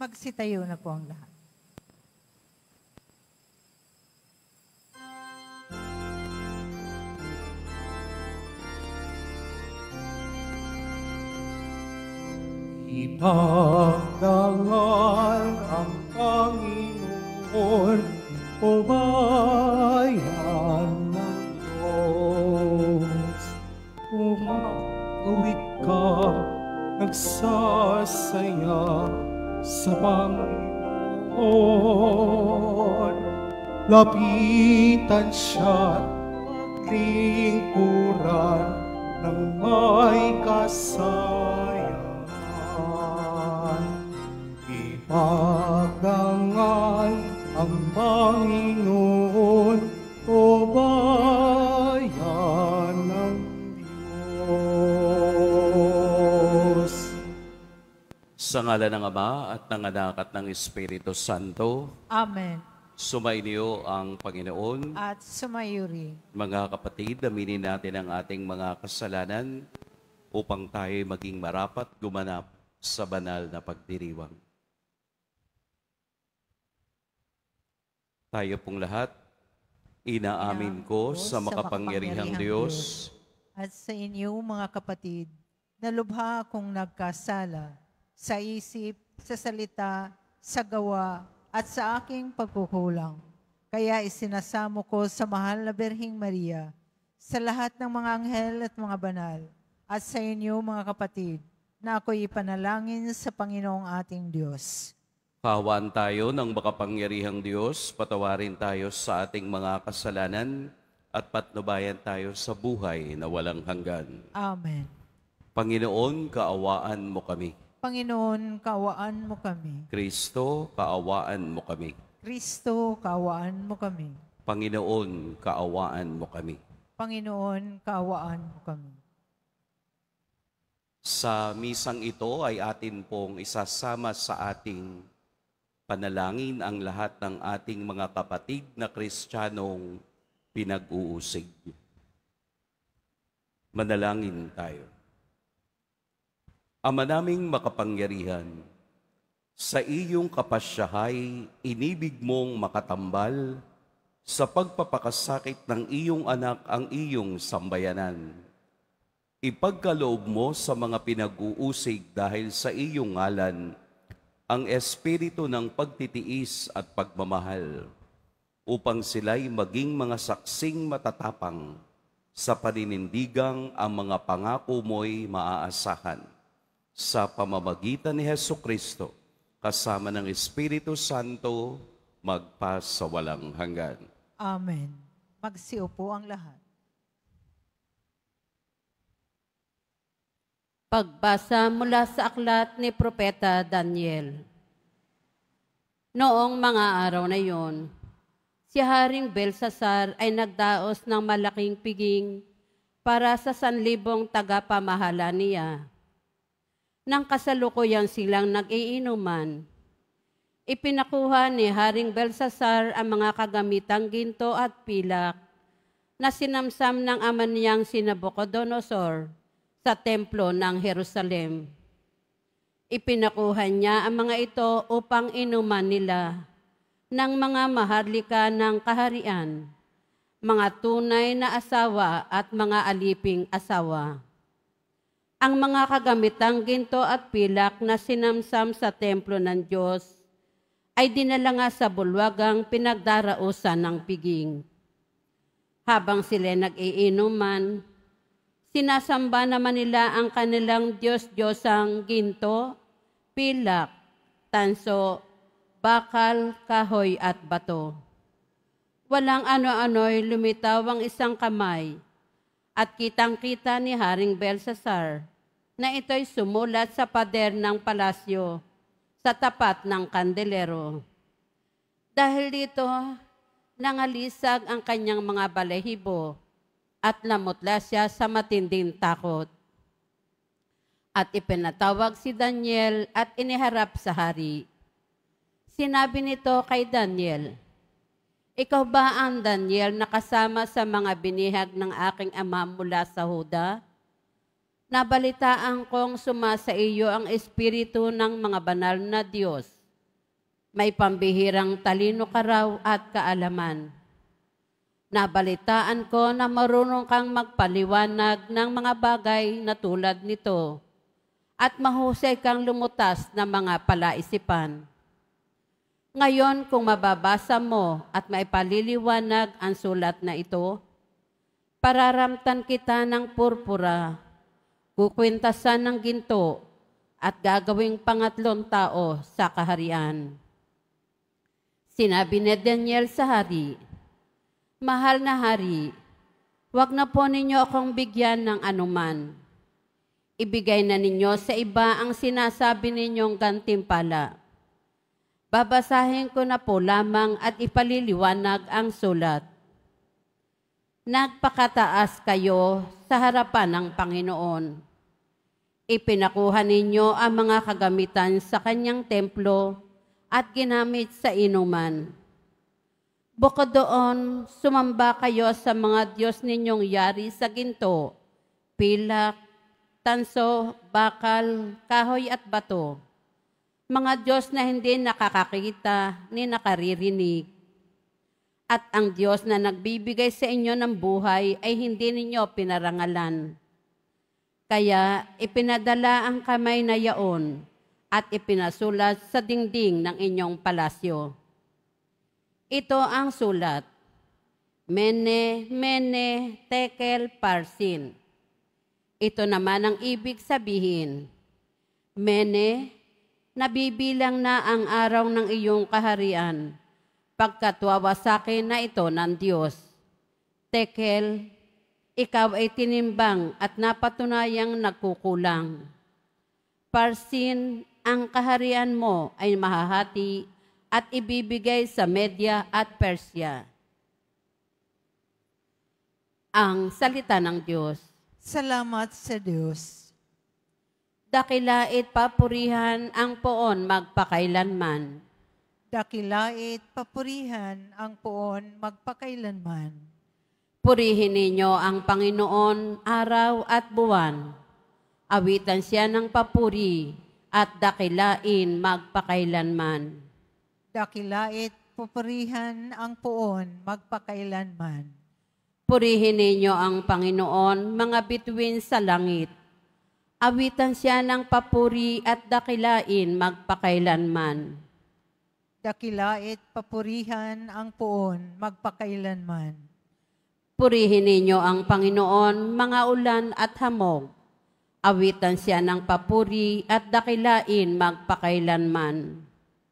Magsitayo na po ang lahat. Ipagdangal ang Panginoon, o bayan ng Diyos. Umawit ka, nagsasaya sa Panginoon. Lapitan siya't paglingkuran ng may kasayahan. Ipagdangal ang Panginoon, o bayan ng Diyos. Sa ngalan ng Ama at ng Anak at ng Espiritu Santo. Amen. Sumainyo ang Panginoon. At sumayuri. Mga kapatid, aminin natin ang ating mga kasalanan upang tayo maging marapat gumanap sa banal na pagdiriwang. Tayo pong lahat, inaamin ko sa makapangyarihang Diyos at sa inyo mga kapatid, na lubha akong nagkasala sa isip, sa salita, sa gawa, at sa aking pagkukulang. Kaya isinasamo ko sa mahal na Birheng Maria, sa lahat ng mga anghel at mga banal, at sa inyo mga kapatid, na ako'y ipanalangin sa Panginoong ating Diyos. Kaawaan tayo ng makapangyarihang Diyos, patawarin tayo sa ating mga kasalanan at patnubayan tayo sa buhay na walang hanggan. Amen. Panginoon, kaawaan mo kami. Panginoon, kaawaan mo kami. Kristo, kaawaan mo kami. Kristo, kaawaan mo kami. Panginoon, kaawaan mo kami. Panginoon, kaawaan mo kami. Sa misang ito ay atin pong isasama sa ating panalangin ang lahat ng ating mga kapatid na Kristiyanong pinag-uusig. Manalangin tayo. Ama naming makapangyarihan, sa iyong kapasyahay, inibig mong makatambal sa pagpapakasakit ng iyong anak ang iyong sambayanan. Ipagkaloob mo sa mga pinag-uusig dahil sa iyong ngalan ang espiritu ng pagtitiis at pagmamahal upang sila'y maging mga saksing matatapang sa paninindigang ang mga pangako mo'y maaasahan. Sa pamamagitan ni Hesukristo, kasama ng Espiritu Santo, magpasawalang hanggan. Amen. Magsiupo ang lahat. Pagbasa mula sa aklat ni Propeta Daniel. Noong mga araw na iyon, si Haring Belsasar ay nagdaos ng malaking piging para sa 1,000 tagapamahala niya. Nang kasalukuyan silang nag-iinuman, ipinakuha ni Haring Belsasar ang mga kagamitang ginto at pilak na sinamsam ng ama niyang si Nabucodonosor sa templo ng Jerusalem. Ipinakuha niya ang mga ito upang inuman nila ng mga maharlika ng kaharian, mga tunay na asawa at mga aliping asawa. Ang mga kagamitang ginto at pilak na sinamsam sa templo ng Diyos ay dinala nga sa bulwagang pinagdarausan ng piging. Habang sila nag-iinuman, sinasamba naman nila ang kanilang Diyos-Diyosang ginto, pilak, tanso, bakal, kahoy at bato. Walang ano-ano'y lumitaw ang isang kamay at kitang-kita ni Haring Belsasar na ito'y sumulat sa pader ng palasyo sa tapat ng kandelero. Dahil dito, nangalisag ang kanyang mga balahibo at namutla siya sa matinding takot. At ipinatawag si Daniel at iniharap sa hari. Sinabi nito kay Daniel, "Ikaw ba ang Daniel na kasama sa mga binihag ng aking ama mula sa Huda? Nabalitaan kong sumasa iyo ang espiritu ng mga banal na Diyos May pambihirang talino ka raw at kaalaman. Nabalitaan ko na marunong kang magpaliwanag ng mga bagay na tulad nito at mahusay kang lumutas ng mga palaisipan. Ngayon, kung mababasa mo at maipaliliwanag ang sulat na ito, pararamtan kita ng purpura, kukwintasan ng ginto, at gagawing pangatlong tao sa kaharian. Sinabi ni Daniel sa hari, "Mahal na hari, huwag na po ninyo akong bigyan ng anuman. Ibigay na ninyo sa iba ang sinasabi ninyong gantimpala. Babasahin ko na po lamang at ipaliliwanag ang sulat. Nagpakataas kayo sa harapan ng Panginoon. Ipinakuha ninyo ang mga kagamitan sa kanyang templo at ginamit sa inuman. Bukod doon, sumamba kayo sa mga Diyos ninyong yari sa ginto, pilak, tanso, bakal, kahoy at bato. Mga Diyos na hindi nakakakita ni nakaririnig. At ang Diyos na nagbibigay sa inyo ng buhay ay hindi ninyo pinarangalan. Kaya ipinadala ang kamay na yaon at ipinasulat sa dingding ng inyong palasyo. Ito ang sulat, Mene, Mene, Tekel, Parsin. Ito naman ang ibig sabihin, Mene, nabibilang na ang araw ng iyong kaharian, pagkat wawasakin na ito ng Diyos. Tekel, ikaw ay tinimbang at napatunayang nagkukulang. Parsin, ang kaharian mo ay mahahati at ibibigay sa Media at Persia. Ang salita ng Diyos. Salamat sa Diyos. Dakilait papurihan ang poon magpakailanman. Dakilait papurihan ang poon magpakailanman. Purihin ninyo ang Panginoon araw at buwan. Awitan siya ng papuri at dakilain magpakailanman. Dakilait papurihan ang poon magpakailanman. Purihin ninyo ang Panginoon mga bituin sa langit. Awitan siya ng papuri at dakilain magpakailanman. Dakilait papurihan ang poon magpakailanman. Purihin ninyo ang Panginoon mga ulan at hamog. Awitan siya ng papuri at dakilain magpakailanman.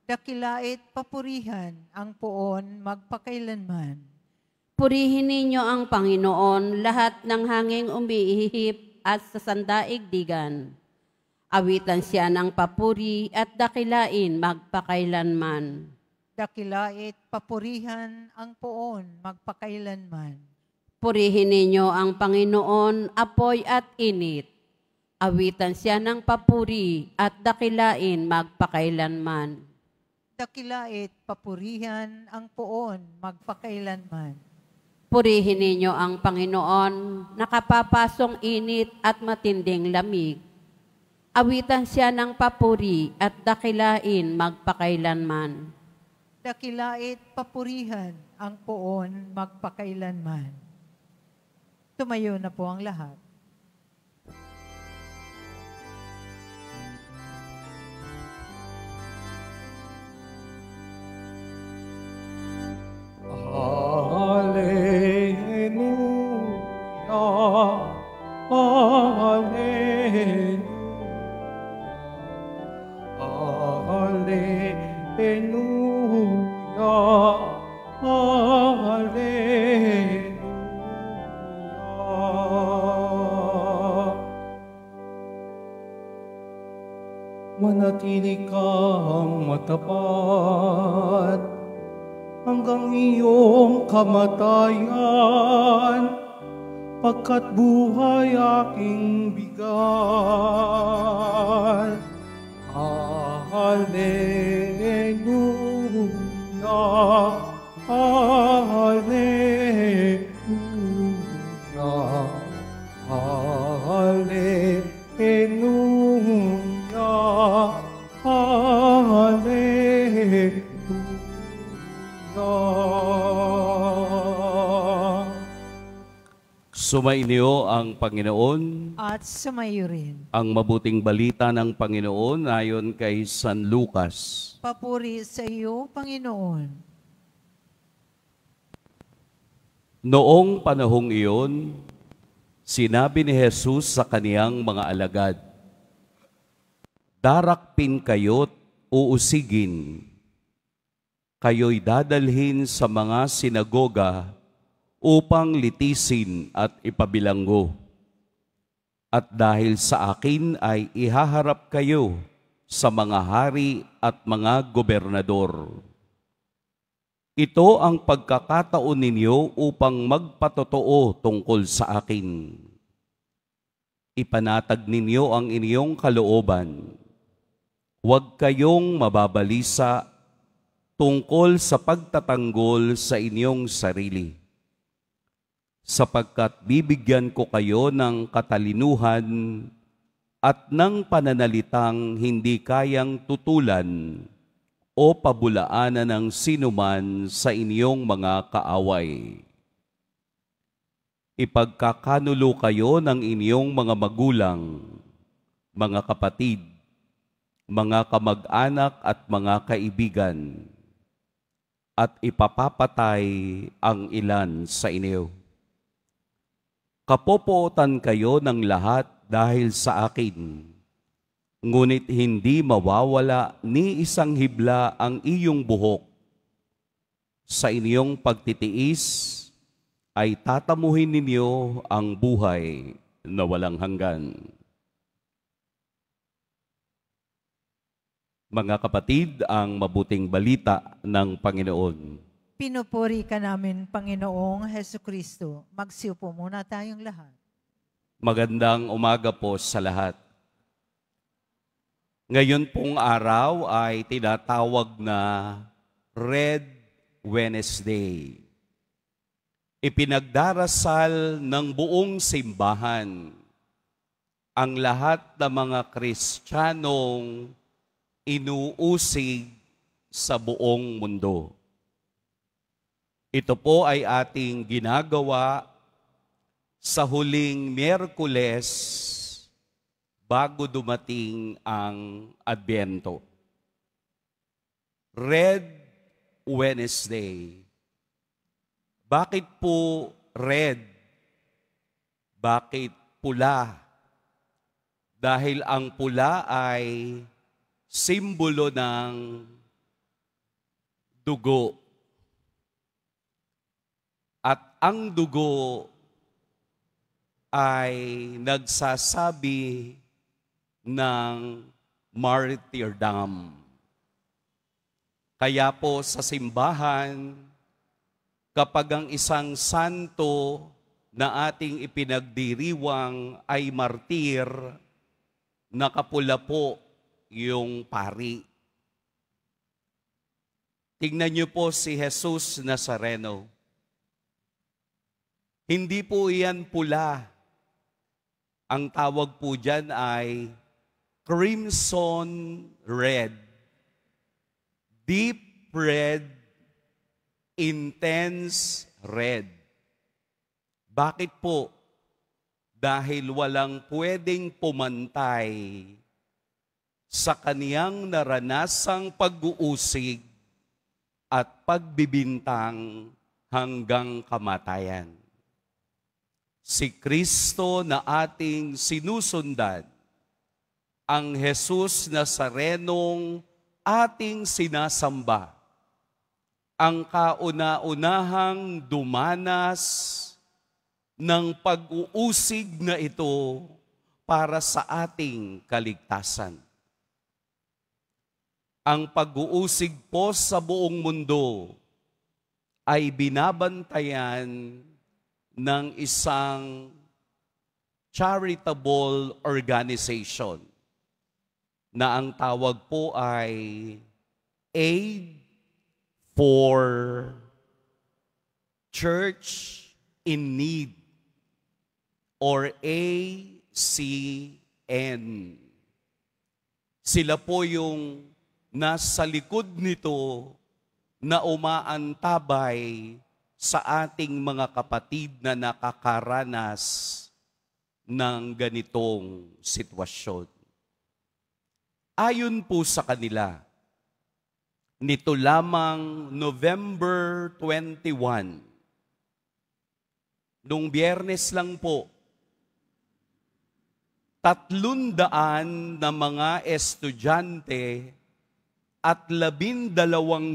Dakilait papurihan ang poon magpakailanman. Purihin ninyo ang Panginoon lahat ng hanging umiihip at sa sandaigdigan. Awitan siya ng papuri at dakilain magpakailanman. Dakilait papurihan ang poon magpakailanman. Purihin ninyo ang Panginoon apoy at init. Awitan siya ng papuri at dakilain magpakailanman. Dakilait papurihan ang poon magpakailanman. Purihin ninyo ang Panginoon, nakapapasong init at matinding lamig. Awitan siya ng papuri at dakilain magpakailanman. Dakilait papurihan ang poon magpakailanman. Tumayo na po ang lahat. Hallelujah, Hallelujah, Hallelujah, Hallelujah. Manatili kang matapat hanggang iyong kamatayan, pagkat buhay aking bigay. Hallelujah, Hallelujah, Hallelujah, Hallelujah. Sumainyo ang Panginoon. At sumayo rin. Ang mabuting balita ng Panginoon ayon kay San Lucas. Papuri sa iyo, Panginoon. Noong panahong iyon, sinabi ni Jesus sa kaniyang mga alagad, "Darakpin kayo't uusigin. Kayo'y dadalhin sa mga sinagoga upang litisin at ipabilanggo. At dahil sa akin ay ihaharap kayo sa mga hari at mga gobernador. Ito ang pagkakataon ninyo upang magpatotoo tungkol sa akin. Ipanatag ninyo ang inyong kalooban. Huwag kayong mababalisa tungkol sa pagtatanggol sa inyong sarili, sapagkat bibigyan ko kayo ng katalinuhan at ng pananalitang hindi kayang tutulan o pabulaanan ng sinuman sa inyong mga kaaway. Ipagkakanulo kayo ng inyong mga magulang, mga kapatid, mga kamag-anak at mga kaibigan, at ipapapatay ang ilan sa inyo. Kapopootan kayo ng lahat dahil sa akin, ngunit hindi mawawala ni isang hibla ang iyong buhok. Sa inyong pagtitiis ay tatamuhin ninyo ang buhay na walang hanggan." Mga kapatid, ang mabuting balita ng Panginoon. Pinupuri ka namin, Panginoong Hesukristo. Magsiupo muna tayong lahat. Magandang umaga po sa lahat. Ngayon pong araw ay tinatawag na Red Wednesday. Ipinagdarasal ng buong simbahan ang lahat ng mga Kristiyanong inuusig sa buong mundo. Ito po ay ating ginagawa sa huling Miyerkules bago dumating ang Adbyento. Red Wednesday. Bakit po red? Bakit pula? Dahil ang pula ay simbolo ng dugo. At ang dugo ay nagsasabi ng martyrdom. Kaya po sa simbahan, kapag ang isang santo na ating ipinagdiriwang ay martir, nakapula po yung pari. Tingnan niyo po si Jesus Nazareno. Hindi po iyan pula. Ang tawag po dyan ay crimson red. Deep red, intense red. Bakit po? Dahil walang pwedeng pumantay sa kaniyang naranasang pag-uusig at pagbibintang hanggang kamatayan. Si Kristo na ating sinusundan, ang Jesus Nazarenong ating sinasamba, ang kauna-unahang dumanas ng pag-uusig na ito para sa ating kaligtasan. Ang pag-uusig po sa buong mundo ay binabantayan ng isang charitable organization na ang tawag po ay Aid for Church in Need or ACN. Sila po yung nasa likod nito na umaantabay sa ating mga kapatid na nakakaranas ng ganitong sitwasyon. Ayon po sa kanila, nito lamang November 21, nung Biyernes lang po, 300 na mga estudyante at 12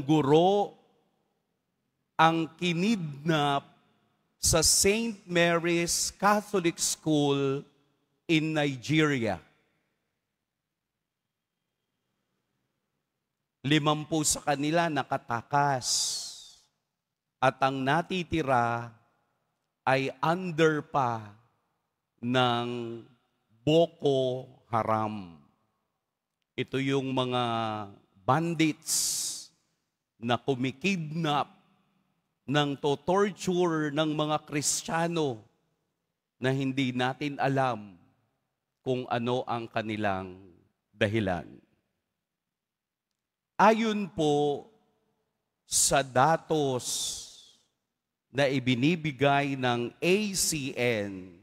guro ang kinidnap sa St. Mary's Catholic School in Nigeria. 50 sa kanila nakatakas at ang natitira ay under pa ng Boko Haram. Ito yung mga bandits na kumikidnap ng torture ng mga Kristiyano na hindi natin alam kung ano ang kanilang dahilan. Ayon po sa datos na ibinibigay ng ACN,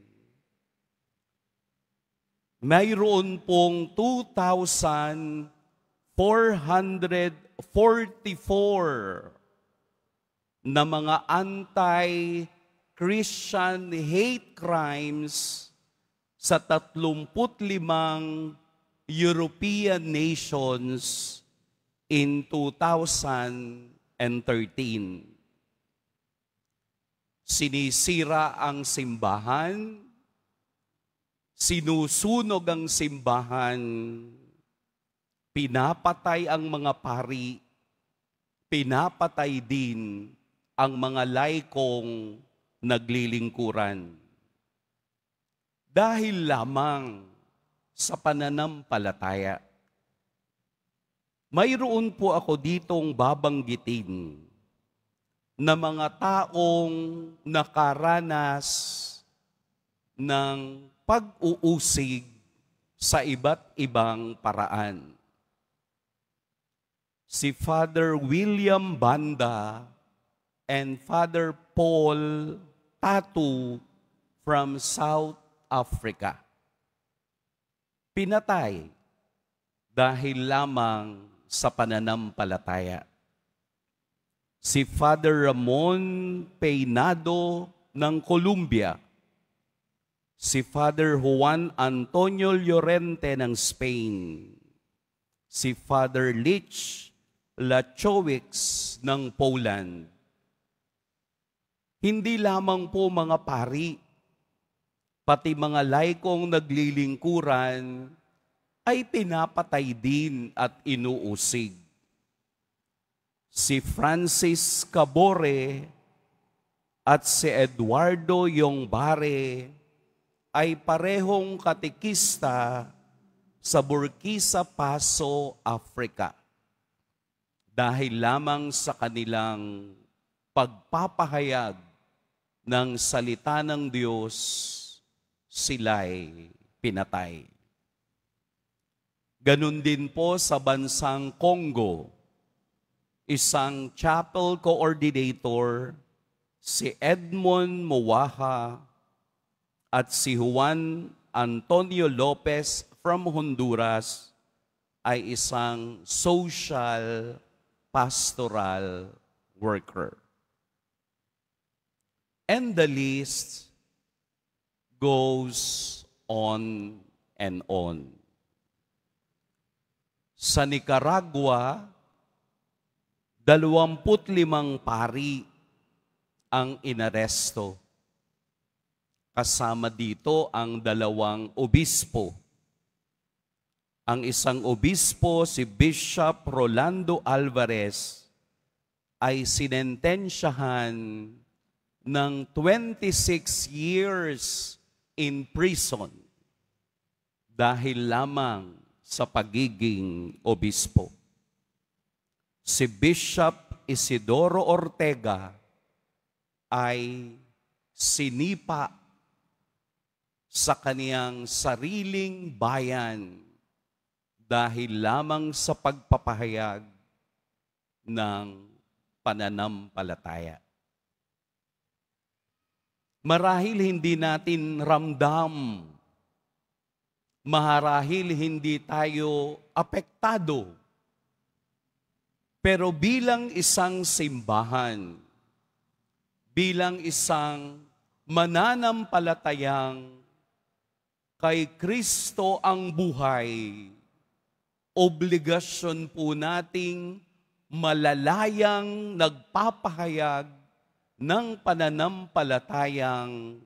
mayroon pong 2,444 na mga anti-Christian hate crimes sa 35 European nations in 2013. Sinisira ang simbahan, sinusunog ang simbahan, pinapatay ang mga pari, pinapatay din ang mga laikong naglilingkuran. Dahil lamang sa pananampalataya. Mayroon po ako ditong babanggitin na mga taong nakaranas ng pag-uusig sa iba't ibang paraan. Si Father William Banda and Father Paul Tatu from South Africa. Pinatay dahil lamang sa pananampalataya. Si Father Ramon Peinado ng Colombia, si Father Juan Antonio Llorente ng Spain, si Father Lich Lachowicz ng Poland. Hindi lamang po mga pari, pati mga laikong naglilingkuran ay pinapatay din at inuusig. Si Francis Cabore at si Eduardo Yongbare ay parehong katekista sa Burkina Faso, Africa. Dahil lamang sa kanilang pagpapahayag ng salita ng Diyos, sila'y pinatay. Ganun din po sa bansang Congo, isang chapel coordinator, si Edmond Mowaha at si Juan Antonio Lopez from Honduras ay isang social pastoral worker. And the list goes on and on. Sa Nicaragua, 25 pari ang inaresto. Kasama dito ang 2 obispo. Ang isang obispo, si Bishop Rolando Alvarez, ay sinentensyahan ng 26 years in prison dahil lamang sa pagiging obispo. Si Bishop Isidoro Ortega ay sinipa sa kaniyang sariling bayan dahil lamang sa pagpapahayag ng pananampalataya. Marahil hindi natin ramdam, marahil hindi tayo apektado. Pero bilang isang simbahan, bilang isang mananampalatayang kay Kristo ang buhay, obligasyon po nating malalayang nagpapahayag ng pananampalatayang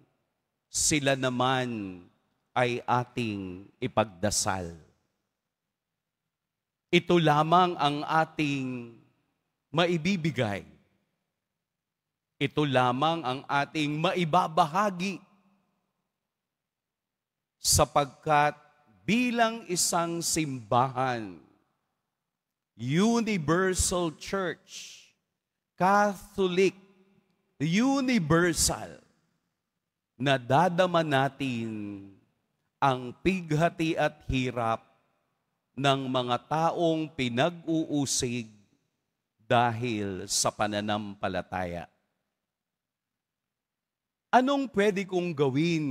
sila naman ay ating ipagdasal. Ito lamang ang ating maibibigay. Ito lamang ang ating maibabahagi. Sapagkat bilang isang simbahan, Universal Church, Catholic, universal, nadadama natin ang pighati at hirap ng mga taong pinag-uusig dahil sa pananampalataya. Anong pwede kong gawin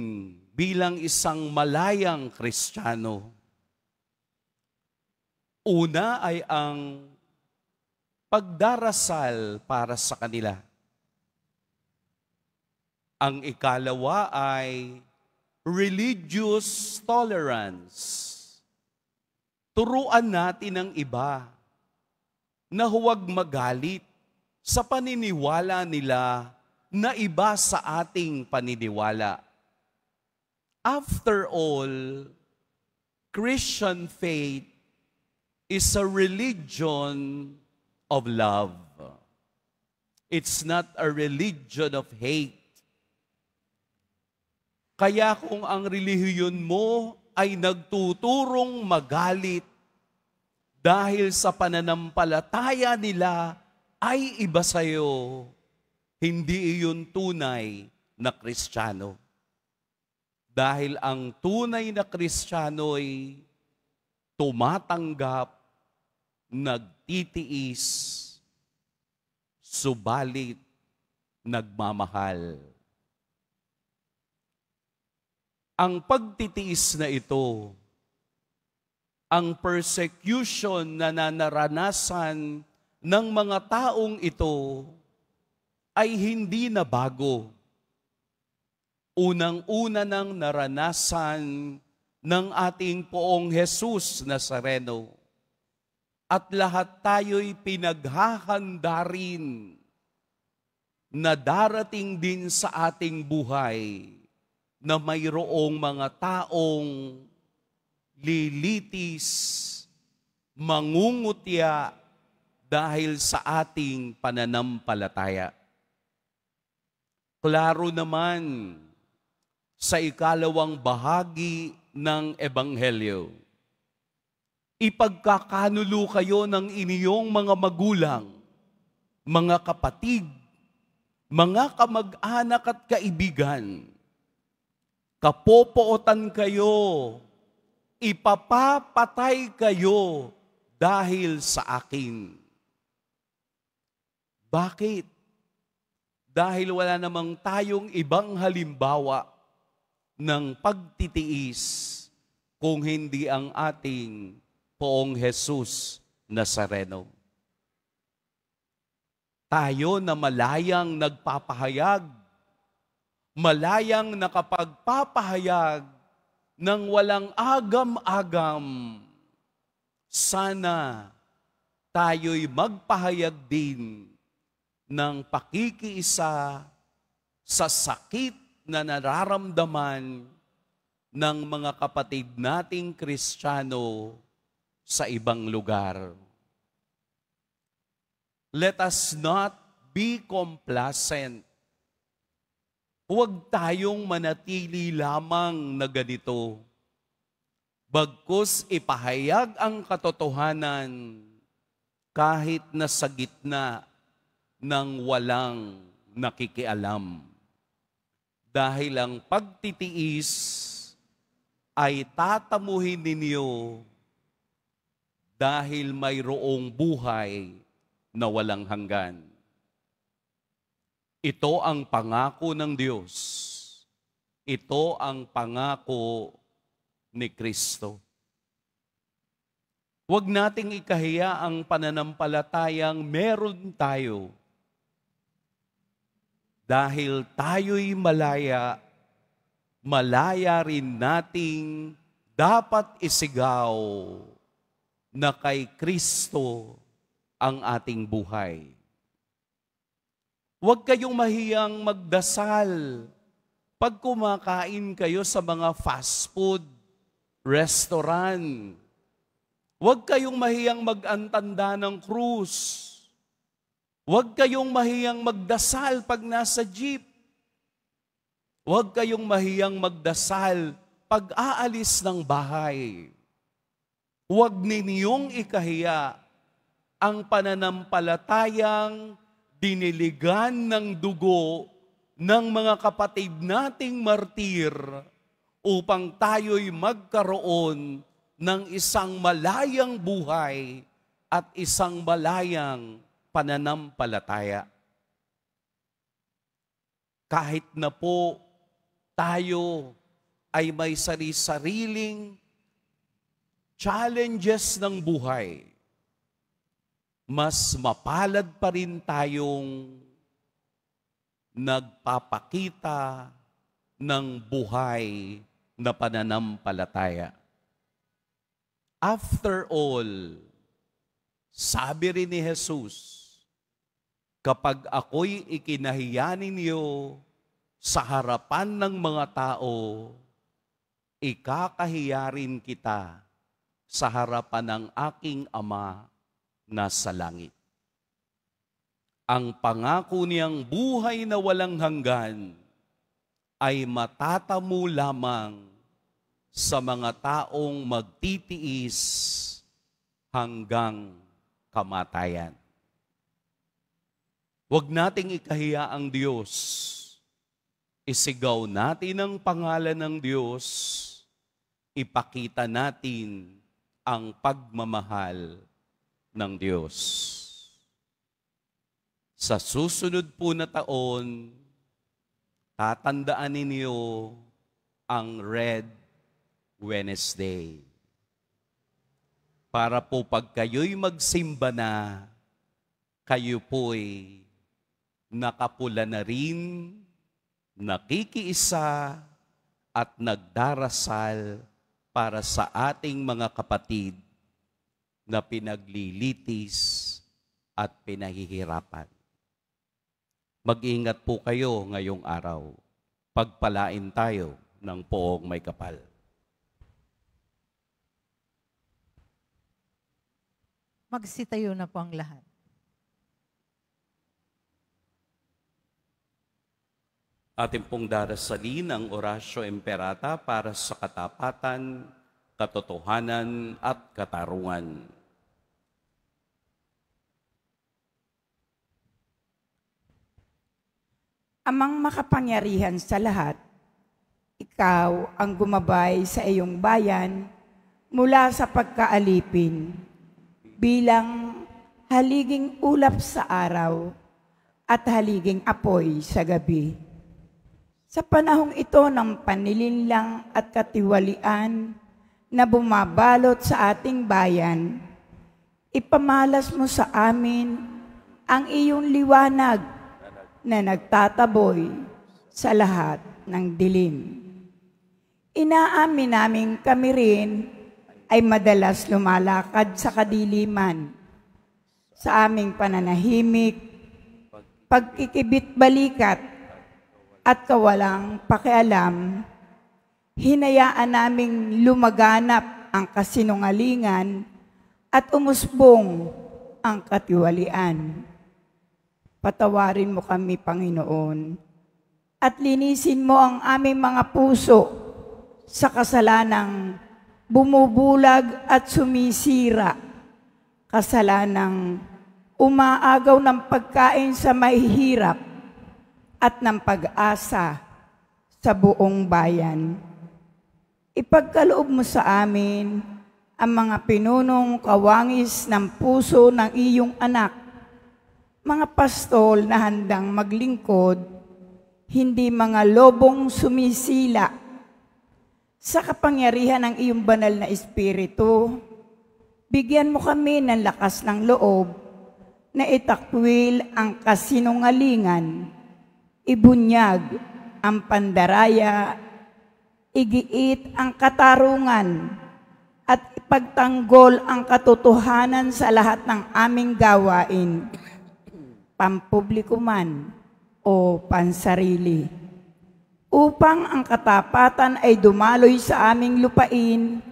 bilang isang malayang Kristiyano? Una ay ang pagdarasal para sa kanila. Ang ikalawa ay religious tolerance. Turuan natin ang iba na huwag magalit sa paniniwala nila na iba sa ating paniniwala. After all, Christian faith is a religion of love. It's not a religion of hate. Kaya kung ang relihiyon mo ay nagtuturong magalit dahil sa pananampalataya nila ay iba sa'yo, hindi iyon tunay na Kristiyano. Dahil ang tunay na Kristiyano ay tumatanggap, nagtitiis, subalit nagmamahal. Ang pagtitiis na ito, ang persecution na naranasan ng mga taong ito ay hindi na bago. Unang-una nang naranasan ng ating Poong Jesus Nazareno. At lahat tayo'y pinaghahanda rin na darating din sa ating buhay na mayroong mga taong lilitis, mangungutya dahil sa ating pananampalataya. Klaro naman sa ikalawang bahagi ng Ebanghelyo, ipagkakanulo kayo ng inyong mga magulang, mga kapatid, mga kamag-anak at kaibigan. Kapopootan kayo, ipapapatay kayo dahil sa akin. Bakit? Dahil wala namang tayong ibang halimbawa ng pagtitiis kung hindi ang ating Poong Jesus Nazareno. Tayo na malayang nagpapahayag, malayang nakapagpapahayag ng walang agam-agam, sana tayo'y magpahayag din ng pakikiisa sa sakit na nararamdaman ng mga kapatid nating Kristiyano sa ibang lugar. Let us not be complacent. Huwag tayong manatili lamang na ganito. Bagkus ipahayag ang katotohanan kahit na sa gitna ng walang nakikialam. Dahil ang pagtitiis ay tatamuhin ninyo dahil mayroong buhay na walang hanggan. Ito ang pangako ng Diyos. Ito ang pangako ni Kristo. Huwag nating ikahiya ang pananampalatayang meron tayo. Dahil tayo'y malaya, malaya rin nating dapat isigaw na kay Kristo ang ating buhay. Huwag kayong mahiyang magdasal pag kumakain kayo sa mga fast food, restaurant. Huwag kayong mahiyang mag-antanda ng krus. Huwag kayong mahiyang magdasal pag nasa jeep. Huwag kayong mahiyang magdasal pag aalis ng bahay. Huwag ninyong ikahiya ang pananampalatayang diniligan ng dugo ng mga kapatid nating martir upang tayo'y magkaroon ng isang malayang buhay at isang malayang pananampalataya. Kahit na po tayo ay may sariling challenges ng buhay, mas mapalad pa rin tayong nagpapakita ng buhay na pananampalataya. After all, sabi rin ni Jesus, kapag ako'y ikinahiya ninyo sa harapan ng mga tao, ikakahiya rin kita sa harapan ng aking Ama na sa langit. Ang pangako niyang buhay na walang hanggan ay matatamo lamang sa mga taong magtitiis hanggang kamatayan. Huwag nating ikahiya ang Diyos. Isigaw natin ang pangalan ng Diyos. Ipakita natin ang pagmamahal ng Diyos. Sa susunod po na taon, tatandaan ninyo ang Red Wednesday. Para po pag kayo'y magsimba na, kayo po'y nakapula na rin, nakikiisa at nagdarasal para sa ating mga kapatid na pinaglilitis at pinahihirapan. Mag-ingat po kayo ngayong araw. Pagpalain tayo ng poong may kapal. Magsitayo na po ang lahat. Ating pong darasalin ang Orasio Imperata para sa katapatan, katotohanan at katarungan. Amang makapangyarihan sa lahat, ikaw ang gumabay sa iyong bayan mula sa pagkaalipin bilang haliging ulap sa araw at haliging apoy sa gabi. Sa panahong ito ng panlilinlang at katiwalian na bumabalot sa ating bayan, ipamalas mo sa amin ang iyong liwanag na nagtataboy sa lahat ng dilim. Inaamin namin kami rin ay madalas lumalakad sa kadiliman, sa aming pananahimik, pagkikibit-balikat at kawalang pakialam. Hinayaan naming lumaganap ang kasinungalingan at umusbong ang katiwalian. Patawarin mo kami, Panginoon, at linisin mo ang aming mga puso sa kasalanang bumubulag at sumisira, kasalanang umaagaw ng pagkain sa mahihirap at ng pag-asa sa buong bayan. Ipagkaloob mo sa amin ang mga pinunong kawangis ng puso ng iyong anak, mga pastol na handang maglingkod, hindi mga lobong sumisila. Sa kapangyarihan ng iyong banal na Espiritu, bigyan mo kami ng lakas ng loob na itakwil ang kasinungalingan, ibunyag ang pandaraya, igiit ang katarungan, at ipagtanggol ang katotohanan sa lahat ng aming gawain, pampubliko man o pansarili, upang ang katapatan ay dumaloy sa aming lupain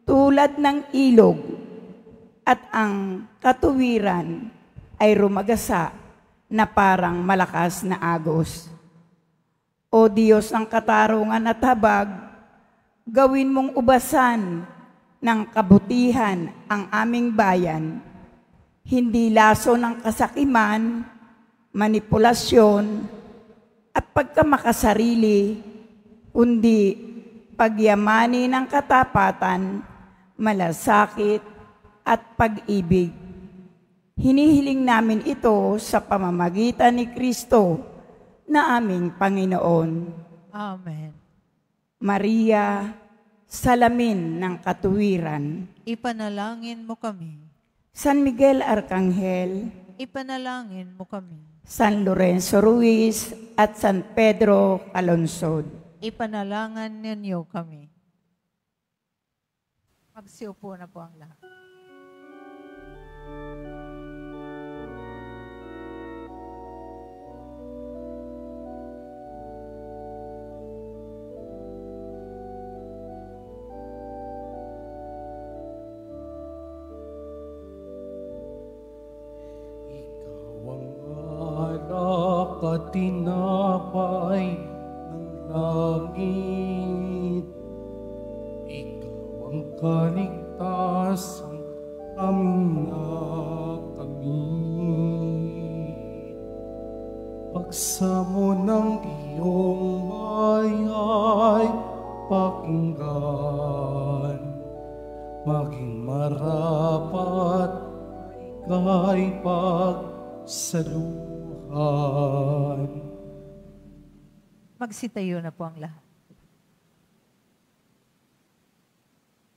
tulad ng ilog at ang katuwiran ay rumagasa na parang malakas na agos. O Diyos ng katarungan at habag, gawin mong ubasan ng kabutihan ang aming bayan, hindi laso ng kasakiman, manipulasyon, at pagkamakasarili, kundi pagyamani ng katapatan, malasakit, at pag-ibig. Hinihiling namin ito sa pamamagitan ni Kristo na aming Panginoon. Amen. Maria, salamin ng katuwiran. Ipanalangin mo kami. San Miguel Arcangel, Ipanalangin mo kami. San Lorenzo Ruiz at San Pedro Calonsod, Ipanalangin ninyo kami. Magsiupo na po ang lahat. At tinapay ng langit, ikaw ang kaligtasan aming nakamit. Pagsamo ng iyong bayay pakinggan, maging marapat ika'y pagsaluhan. Magsitayo na po ang lahat.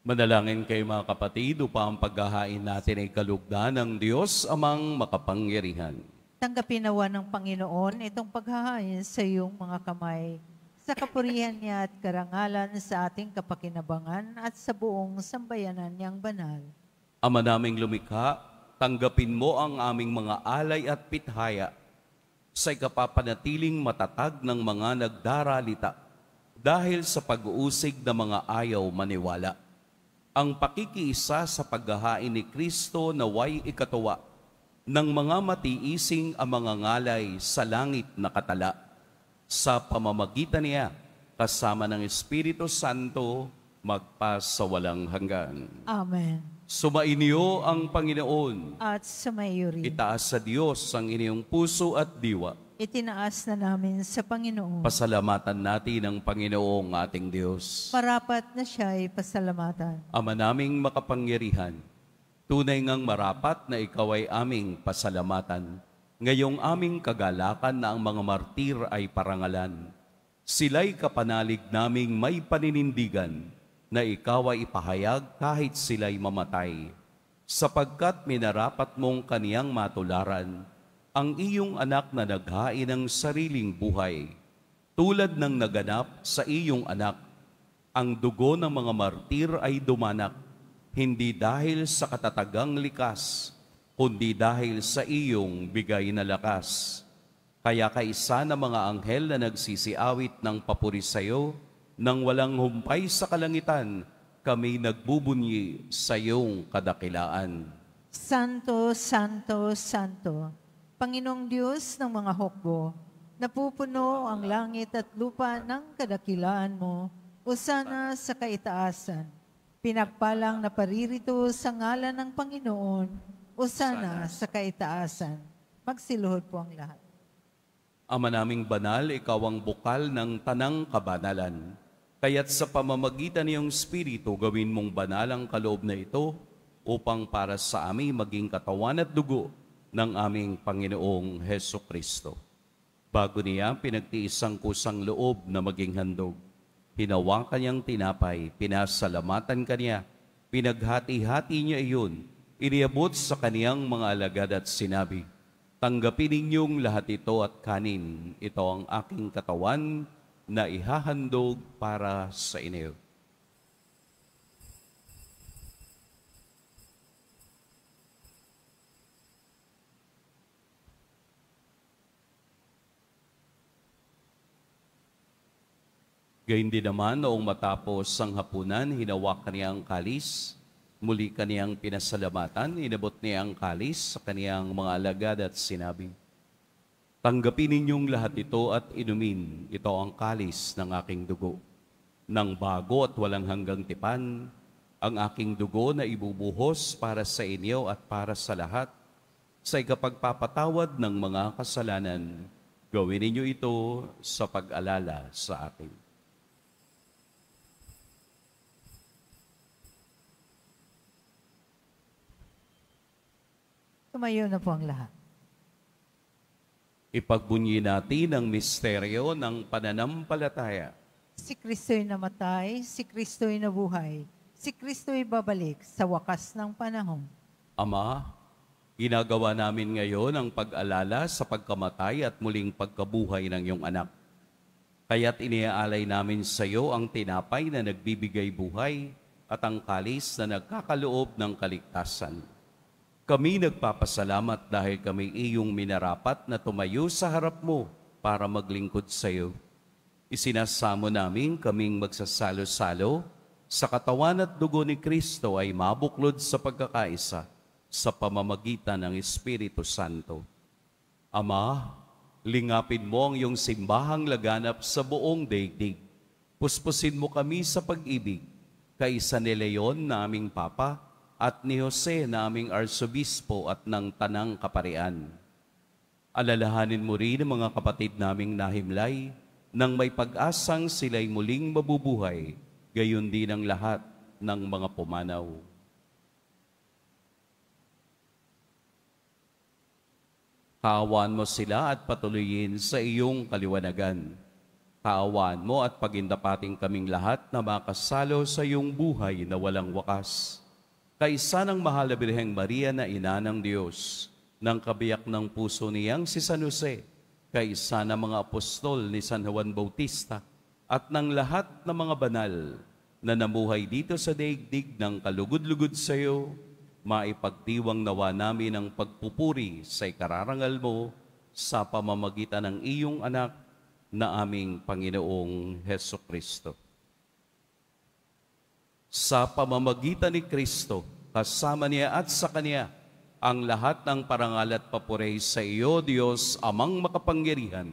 Manalangin kayo mga kapatid upang ang paghahain natin ay kalugdan ng Diyos amang makapangyarihan. Tanggapin nawa ng Panginoon itong paghahain sa iyong mga kamay, sa kapurihan niya at karangalan sa ating kapakinabangan at sa buong sambayanan niyang banal. Ama naming lumikha, tanggapin mo ang aming mga alay at pithaya sa ikapapanatiling matatag ng mga nagdaralita dahil sa pag-uusig ng mga ayaw maniwala. Ang pakikiisa sa paghahain ni Kristo naway ikatuwa ng mga matiising ang mga ngalay sa langit na katala. Sa pamamagitan niya, kasama ng Espiritu Santo, magpasawalang hanggan. Amen. Sumainyo ang Panginoon. At sumayo rin. Itaas sa Diyos ang inyong puso at diwa. Itinaas na namin sa Panginoon. Pasalamatan natin ang Panginoong ating Diyos. Marapat na siya ay pasalamatan. Ama naming makapangyarihan, tunay ngang marapat na ikaw ay aming pasalamatan. Ngayong aming kagalakan na ang mga martir ay parangalan. Sila'y kapanalig naming may paninindigan na ikaw ay ipahayag kahit sila'y mamatay, sapagkat minarapat mong kaniyang matularan ang iyong anak na naghain ng sariling buhay. Tulad ng naganap sa iyong anak, ang dugo ng mga martir ay dumanak, hindi dahil sa katatagang likas, kundi dahil sa iyong bigay na lakas. Kaya kaisa ng mga anghel na nagsisiawit ng papuri sa iyo, nang walang humpay sa kalangitan, kami nagbubunyi sa iyong kadakilaan. Santo, Santo, Santo, Panginoong Diyos ng mga hukbo, napupuno ang langit at lupa ng kadakilaan mo, usana sa kaitaasan. Pinagpalang na paririto sa ngalan ng Panginoon, usana sa kaitaasan. Magsiluhod po ang lahat. Ama naming banal, ikaw ang bukal ng tanang kabanalan. Kaya't sa pamamagitan niyong Espiritu, gawin mong banal ang kaloob na ito upang para sa amin maging katawan at dugo ng aming Panginoong Heso Kristo. Bago niya pinagtiis ang kusang loob na maging handog, hinawakan niyang tinapay, pinasalamatan kaniya, pinaghati-hati niya iyon, iniabot sa kaniyang mga alagad at sinabi, "Tanggapin ninyong lahat ito at kanin. Ito ang aking katawan na ihahandog para sa inyo." Gayun din naman, noong matapos ang hapunan, hinawakan niya ang kalis, muli kaniyang pinasalamatan, inabot niya ang kalis sa kaniyang mga alagad at sinabi, "Tanggapin ninyong lahat ito at inumin. Ito ang kalis ng aking dugo, ng bago at walang hanggang tipan, ang aking dugo na ibubuhos para sa inyo at para sa lahat, sa ikapagpapatawad ng mga kasalanan. Gawin ninyo ito sa pag-alala sa akin." Tumayo na po ang lahat. Ipagbunyi natin ang misteryo ng pananampalataya. Si Kristo'y namatay, si Kristo'y nabuhay, si Kristo'y babalik sa wakas ng panahon. Ama, ginagawa namin ngayon ang pag-alala sa pagkamatay at muling pagkabuhay ng iyong anak. Kaya't iniaalay namin sa iyo ang tinapay na nagbibigay buhay at ang kalis na nagkakaloob ng kaligtasan. Kami nagpapasalamat dahil kami iyong minarapat na tumayo sa harap mo para maglingkod sa iyo. Isinasamo namin kaming magsasalo-salo sa katawan at dugo ni Kristo ay mabuklod sa pagkakaisa sa pamamagitan ng Espiritu Santo. Ama, lingapin mo ang iyong simbahang laganap sa buong daigdig. Puspusin mo kami sa pag-ibig, kaisa ni Leon na aming Papa, at ni Jose na aming Arsobispo at ng Tanang Kaparian. Alalahanin mo rin ang mga kapatid naming nahimlay nang may pag-asang sila'y muling mabubuhay, gayon din ang lahat ng mga pumanaw. Kaawaan mo sila at patuloyin sa iyong kaliwanagan. Kaawaan mo at pagindapating kaming lahat na makasalo sa iyong buhay na walang wakas. Kaisa ng mahal na Birheng Maria na ina ng Diyos, ng kabiyak ng puso niyang si San Jose, kaisa ng mga apostol ni San Juan Bautista, at ng lahat ng mga banal na namuhay dito sa daigdig ng kalugod-lugod sa iyo, maipagdiwang nawa namin ang pagpupuri sa ikararangal mo sa pamamagitan ng iyong anak na aming Panginoong Hesukristo. Sa pamamagitan ni Kristo, kasama niya at sa Kanya, ang lahat ng parangal at papuri sa iyo, Diyos, Amang makapangyarihan,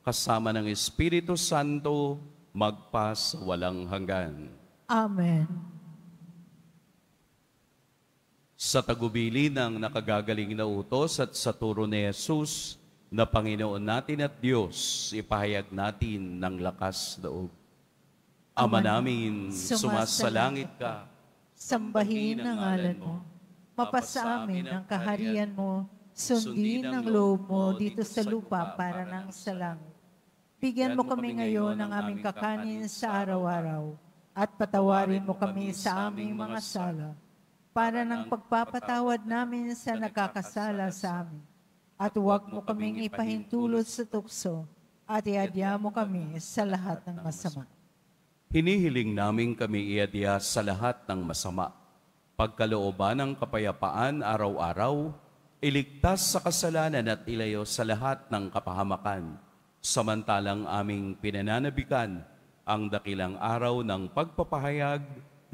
kasama ng Espiritu Santo, magpas walang hanggan. Amen. Sa tagubili ng nakagagaling na utos at sa turo ni Jesus, na Panginoon natin at Diyos, ipahayag natin ng lakas loob. Ama namin, sumasalangit ka, sambahin ang ngalan mo. Mapasa amin ang kaharian mo, sundin ang loob mo dito sa lupa para nang sa langit. Bigyan mo kami ngayon ng aming kakanin sa araw-araw, at patawarin mo kami sa aming mga sala, para ng pagpapatawad namin sa nakakasala sa amin. At huwag mo kaming ipahintulot sa tukso, at iadya mo kami sa lahat ng masama. Hinihiling namin kami iadya sa lahat ng masama. Pagkalooban ng kapayapaan araw-araw, iligtas sa kasalanan at ilayo sa lahat ng kapahamakan. Samantalang aming pinananabikan ang dakilang araw ng pagpapahayag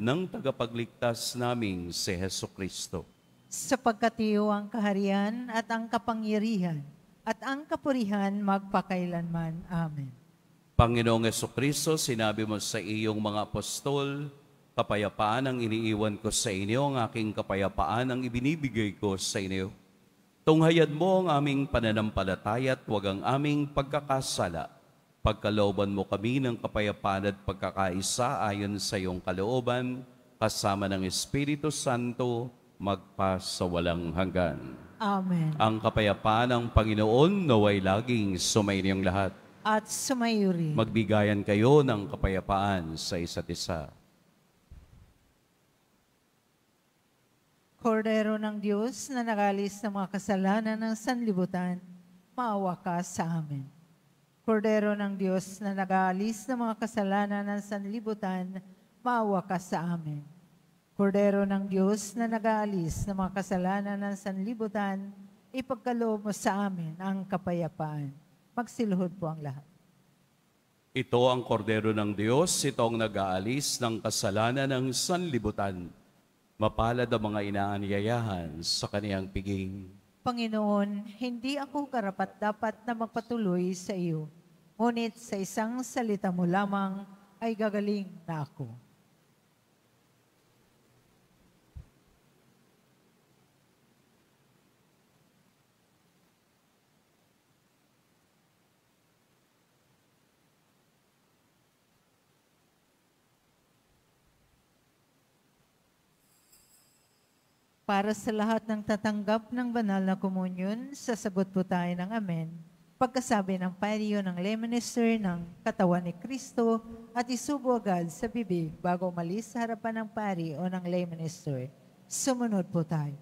ng tagapagligtas naming si Hesukristo. Sapagkat iyo ang kaharian at ang kapangyarihan at ang kapurihan magpakailanman. Amen. Panginoong Hesukristo, sinabi mo sa iyong mga apostol, kapayapaan ang iniiwan ko sa inyo, ang aking kapayapaan ang ibinibigay ko sa inyo. Tunghayan mo ang aming pananampalataya at huwag ang aming pagkakasala. Pagkalooban mo kami ng kapayapaan at pagkakaisa ayon sa iyong kalooban, kasama ng Espiritu Santo, magpasawalang hanggan. Amen. Ang kapayapaan ng Panginoon naway laging sumainiyong lahat. At sumayo rin. Magbigayan kayo ng kapayapaan sa isa't isa. Kordero ng Diyos na nagalis ng mga kasalanan ng sanlibutan, maawa ka sa amin. Kordero ng Diyos na nagalis ng mga kasalanan ng sanlibutan, maawa ka sa amin. Kordero ng Diyos na nagaalis ng mga kasalanan ng sanlibutan, ipagkaloob mo sa amin ang kapayapaan. Magsiluhod po ang lahat. Ito ang kordero ng Diyos, itong nag-aalis ng kasalanan ng sanlibutan. Mapalad ang mga inaanyayahan sa kaniyang piging. Panginoon, hindi ako karapat-dapat na magpatuloy sa iyo, ngunit sa isang salita mo lamang ay gagaling na ako. Para sa lahat ng tatanggap ng banal na komunyon, sasagot po tayo ng Amen. Pagkasabi ng paryo ng lay minister ng katawan ni Kristo at isubo agad sa bibig bago umalis sa harapan ng pari o ng lay minister. Sumunod po tayo.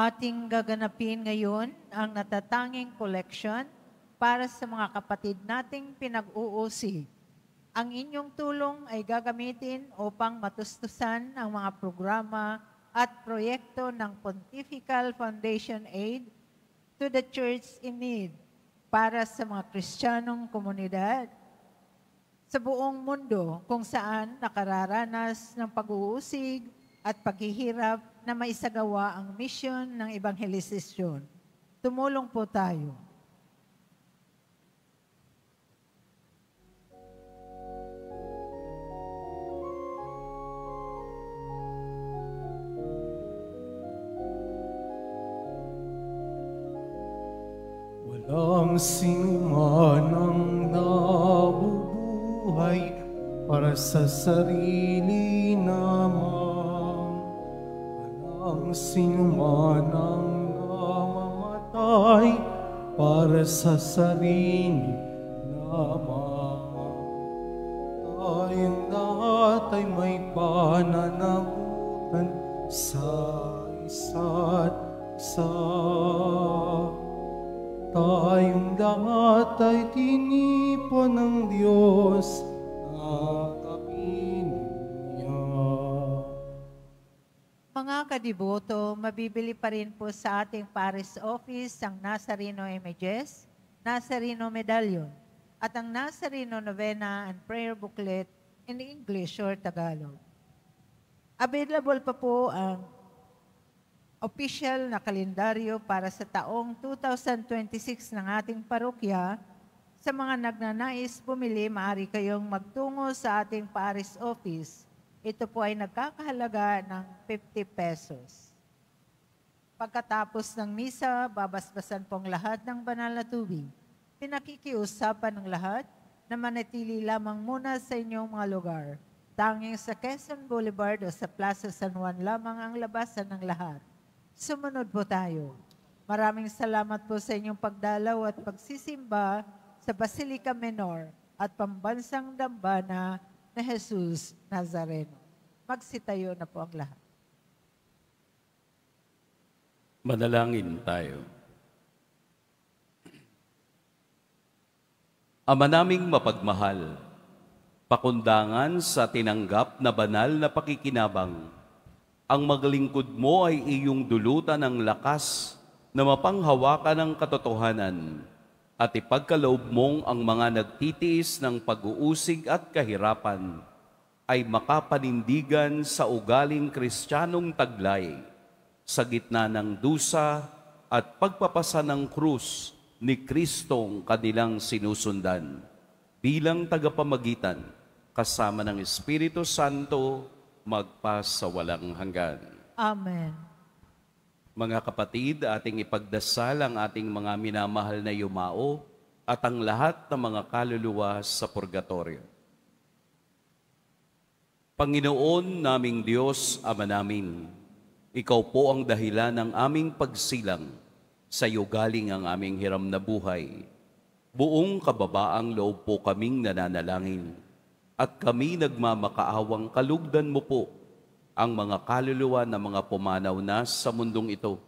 Ating gaganapin ngayon ang natatanging collection para sa mga kapatid nating pinag-uusi. Ang inyong tulong ay gagamitin upang matustusan ang mga programa at proyekto ng Pontifical Foundation Aid to the Church in Need. para sa mga Kristiyanong komunidad sa buong mundo kung saan nakararanas ng pag-uusig at paghihirap na maisagawa ang misyon ng ebanghelisasyon. Tumulong po tayo. Walang sinuman ang nabubuhay para sa sarili naman. Walang sinuman ang namamatay para sa sarili naman. Tayong lahat ay may pananagutan sa isa't isa. Tayong lahat ay tinipon ng Diyos na kapiling niya. Mga kadiboto, mabibili pa rin po sa ating parish office ang Nazareno Images, Nazareno Medallion, at ang Nazareno Novena and Prayer Booklet in English or Tagalog. Available pa po ang official na kalendaryo para sa taong 2026 ng ating parokya. Sa mga nagnanais bumili, maaari kayong magtungo sa ating parish office. Ito po ay nagkakahalaga ng 50 pesos. Pagkatapos ng misa, babasbasan pong lahat ng banal na tubig. Pinakikiusapan ng lahat na manatili lamang muna sa inyong mga lugar. Tanging sa Quezon Boulevard o sa Plaza San Juan lamang ang labasan ng lahat. Sumunod po tayo. Maraming salamat po sa inyong pagdalaw at pagsisimba sa Basilica Menor at Pambansang Dambana na Jesus Nazareno. Magsitayo na po ang lahat. Manalangin tayo. Ama naming mapagmahal, pakundangan sa tinanggap na banal na pakikinabang, ang maglingkod mo ay iyong dulutan ng lakas na mapanghawakan ng katotohanan at ipagkaloob mong ang mga nagtitiis ng pag-uusig at kahirapan ay makapanindigan sa ugaling Kristiyanong taglay sa gitna ng dusa at pagpapasa ng krus ni Kristong kanilang sinusundan bilang tagapamagitan kasama ng Espiritu Santo magpasawalang hanggan. Amen. Mga kapatid, ating ipagdasal ang ating mga minamahal na yumao at ang lahat ng mga kaluluwa sa purgatorio. Panginoon naming Diyos, Ama namin, Ikaw po ang dahilan ng aming pagsilang. Sa iyo galing ang aming hiram na buhay. Buong kababaang loob po kaming nananalangin. At kami nagmamakaawang kalugdan mo po ang mga kaluluwa na mga pumanaw na sa mundong ito.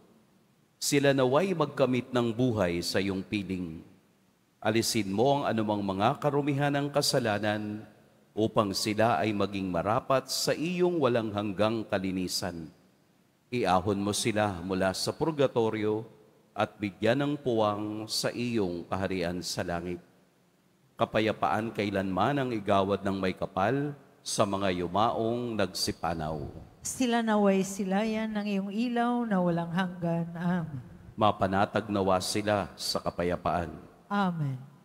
Sila naway magkamit ng buhay sa iyong piling. Alisin mo ang anumang mga karumihan ng kasalanan upang sila ay maging marapat sa iyong walang hanggang kalinisan. Iahon mo sila mula sa purgatorio at bigyan ng puwang sa iyong kaharian sa langit. Kapayapaan kailanman ang igawad ng may kapal sa mga yumaong nagsipanaw. Sila naway silayan ng iyong ilaw na walang hanggan. Amen. Mapanatag nawa sila sa kapayapaan. Amen.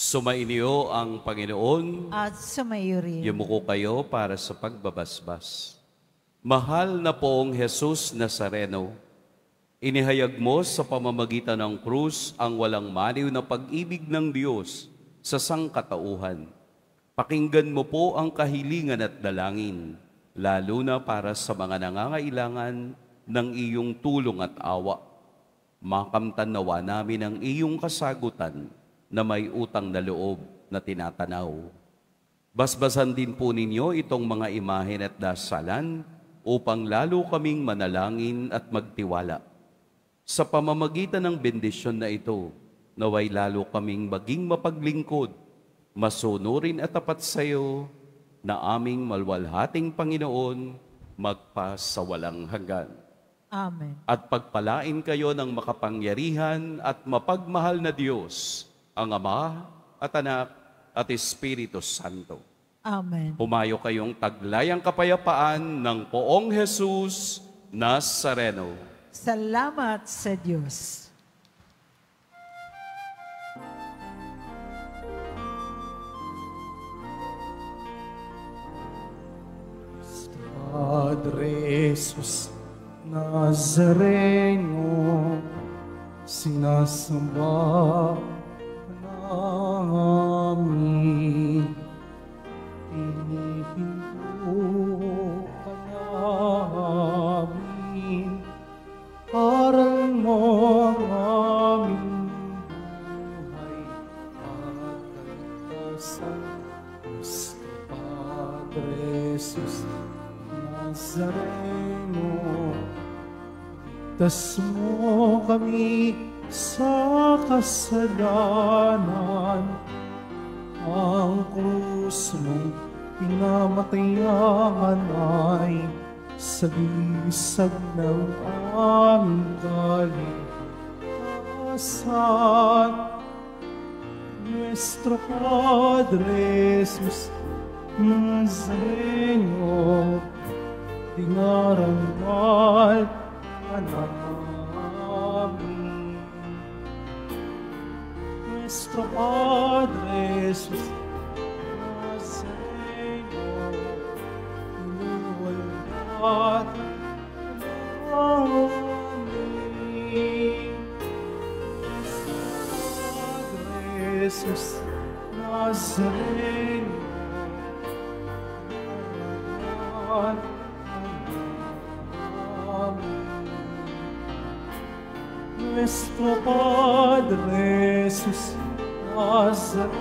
Sumainyo ang Panginoon. At sumayo rin. Yumuko kayo para sa pagbabasbas. Mahal na poong Jesus Nazareno, inihayag mo sa pamamagitan ng krus ang walang maliw na pag-ibig ng Diyos sa sangkatauhan. Pakinggan mo po ang kahilingan at dalangin, lalo na para sa mga nangangailangan ng iyong tulong at awa. Makamtan nawa namin ang iyong kasagutan na may utang na loob na tinatanaw. Basbasan din po ninyo itong mga imahen at dasalan upang lalo kaming manalangin at magtiwala. Sa pamamagitan ng bendisyon na ito, naway lalo kaming maging mapaglingkod, masunurin at tapat sa iyo, na aming malwalhating Panginoon, magpasawalang hanggan. Amen. At pagpalain kayo ng makapangyarihan at mapagmahal na Diyos, ang Ama at Anak at Espiritu Santo. Amen. Humayo kayong taglayang kapayapaan ng Poong Jesus Nazareno. Salamat sa Diyos. Padre Jesus Nazareno, sinasamba namin. Pinihinto ka namin, aral mo ang aming buhay at kaligtasan. Gusto Padre Jesus Nazareno, ligtas mo kami sa kasalanan. Ang krus mong pinamatayan ay sagisag ng aming kaligtasan. Nuestro Padre Jesus Nazareno, dinarangal ka namin. Nuestro Padre Jesus Nazareno, inuwalhat namin. Padre Jesus Nazareno, Nuestro Padre Jesus Nazareno,